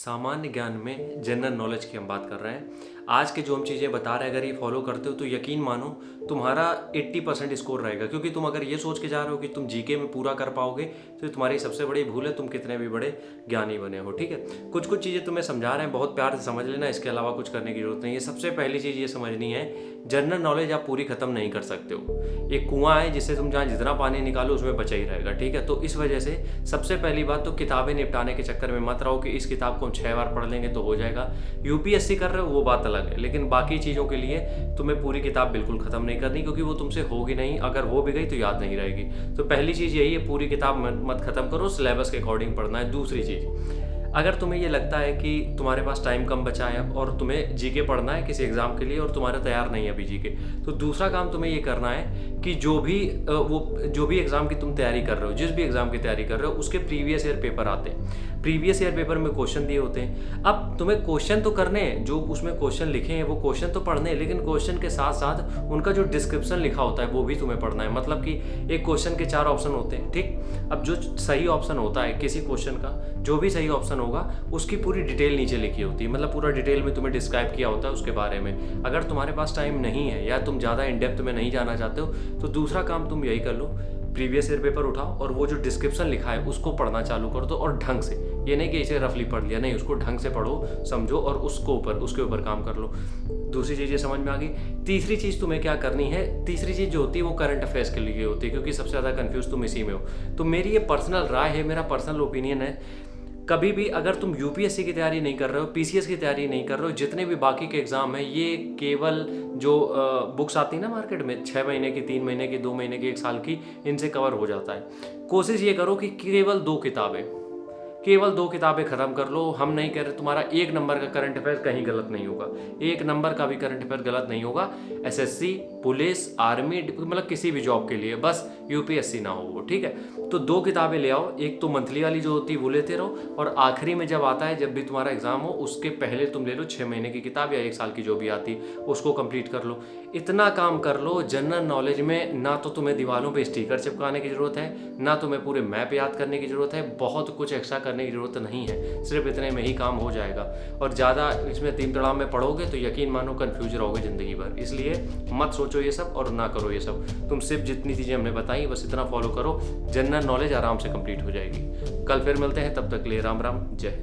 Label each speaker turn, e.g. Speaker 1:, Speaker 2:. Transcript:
Speaker 1: सामान्य ज्ञान में जनरल नॉलेज की हम बात कर रहे हैं। आज के जो हम चीज़ें बता रहे हैं, अगर ये फॉलो करते हो तो यकीन मानो तुम्हारा 80% स्कोर रहेगा। क्योंकि तुम अगर ये सोच के जा रहे हो कि तुम जीके में पूरा कर पाओगे तो तुम्हारी सबसे बड़ी भूल है। तुम कितने भी बड़े ज्ञानी बने हो, ठीक है। कुछ कुछ चीज़ें तुम्हें समझा रहे हैं, बहुत प्यार से समझ लेना, इसके अलावा कुछ करने की जरूरत नहीं है। सबसे पहली चीज़ ये समझनी है, जनरल नॉलेज आप पूरी खत्म नहीं कर सकते हो। एक कुआं है जिससे तुम जहाँ जितना पानी निकालो उसमें बचा ही रहेगा, ठीक है। तो इस वजह से सबसे पहली बात तो किताबें निपटाने के चक्कर में मत रहो कि इस किताब को हम 6 बार पढ़ लेंगे तो हो जाएगा। यूपीएससी कर रहे हो वो बात अलग है, लेकिन बाकी चीज़ों के लिए तुम्हें पूरी किताब बिल्कुल ख़त्म नहीं करनी, क्योंकि वो तुमसे होगी नहीं। अगर हो भी गई तो याद नहीं रहेगी। तो पहली चीज़ यही है, पूरी किताब मत ख़त्म करो, सिलेबस के अकॉर्डिंग पढ़ना है। दूसरी चीज़, अगर तुम्हें ये लगता है कि तुम्हारे पास टाइम कम बचा है और तुम्हें जीके पढ़ना है किसी एग्ज़ाम के लिए और तुम्हारा तैयार नहीं है अभी जीके, तो दूसरा काम तुम्हें ये करना है कि जो भी एग्ज़ाम की तुम तैयारी कर रहे हो, जिस भी एग्ज़ाम की तैयारी कर रहे हो, उसके प्रीवियस ईयर पेपर आते हैं। प्रीवियस ईयर पेपर में क्वेश्चन दिए होते हैं। अब तुम्हें क्वेश्चन तो करने हैं, जो उसमें क्वेश्चन लिखे हैं वो क्वेश्चन तो पढ़ने हैं, लेकिन क्वेश्चन के साथ साथ उनका जो डिस्क्रिप्शन लिखा होता है वो भी तुम्हें पढ़ना है। मतलब कि एक क्वेश्चन के 4 ऑप्शन होते हैं, ठीक। अब जो सही ऑप्शन होता है किसी क्वेश्चन का, जो भी सही ऑप्शन होगा उसकी पूरी डिटेल नीचे लिखी होती है। मतलब पूरा डिटेल में तुम्हें डिस्क्राइब किया होता है उसके बारे में। अगर तुम्हारे पास टाइम नहीं है या तुम ज़्यादा इन डेप्थ में नहीं जाना चाहते हो तो दूसरा काम तुम यही कर लो, प्रीवियस ईयर पेपर उठाओ और वो जो डिस्क्रिप्शन लिखा है उसको पढ़ना चालू कर दो, और ढंग से। ये नहीं कि इसे रफली पढ़ लिया, नहीं, उसको ढंग से पढ़ो, समझो और उसके ऊपर काम कर लो। दूसरी चीज़ ये समझ में आ गई। तीसरी चीज़ तुम्हें क्या करनी है, तीसरी चीज़ जो होती है वो करंट अफेयर्स के लिए होती है, क्योंकि सबसे ज़्यादा कन्फ्यूज तुम इसी में हो। तो मेरी ये पर्सनल राय है, मेरा पर्सनल ओपिनियन है, कभी भी अगर तुम यूपीएससी की तैयारी नहीं कर रहे हो, पीसीएस की तैयारी नहीं कर रहे हो, जितने भी बाकी के एग्ज़ाम हैं, ये केवल जो बुक्स आती है ना मार्केट में, 6 महीने की, 3 महीने की, 2 महीने की, 1 साल की, इनसे कवर हो जाता है। कोशिश ये करो कि केवल 2 किताबें ख़त्म कर लो। हम नहीं कह रहे तुम्हारा 1 नंबर का करंट अफेयर कहीं गलत नहीं होगा, 1 नंबर का भी करंट अफेयर गलत नहीं होगा। एसएससी, पुलिस, आर्मी, मतलब किसी भी जॉब के लिए, बस यूपीएससी ना हो वो, ठीक है। तो 2 किताबें ले आओ, एक तो मंथली वाली जो होती है वो लेते रहो, और आखिरी में जब आता है, जब भी तुम्हारा एग्जाम हो उसके पहले तुम ले लो 6 महीने की किताब या 1 साल की जो भी आती उसको कंप्लीट कर लो। इतना काम कर लो। जनरल नॉलेज में ना तो तुम्हें दीवारों पे स्टिकर चिपकाने की ज़रूरत है, ना तुम्हें पूरे मैप याद करने की ज़रूरत है, बहुत कुछ एक्स्ट्रा करने की ज़रूरत नहीं है। सिर्फ इतने में ही काम हो जाएगा। और ज़्यादा इसमें तीम तड़ाम में पढ़ोगे तो यकीन मानो कन्फ्यूज रहोगे ज़िंदगी भर। इसलिए मत सोचो ये सब और ना करो ये सब। तुम सिर्फ जितनी चीज़ें हमने बताई बस इतना फॉलो करो, जनरल नॉलेज आराम से कंप्लीट हो जाएगी। कल फिर मिलते हैं, तब तक के लिए राम राम, जय हिंद।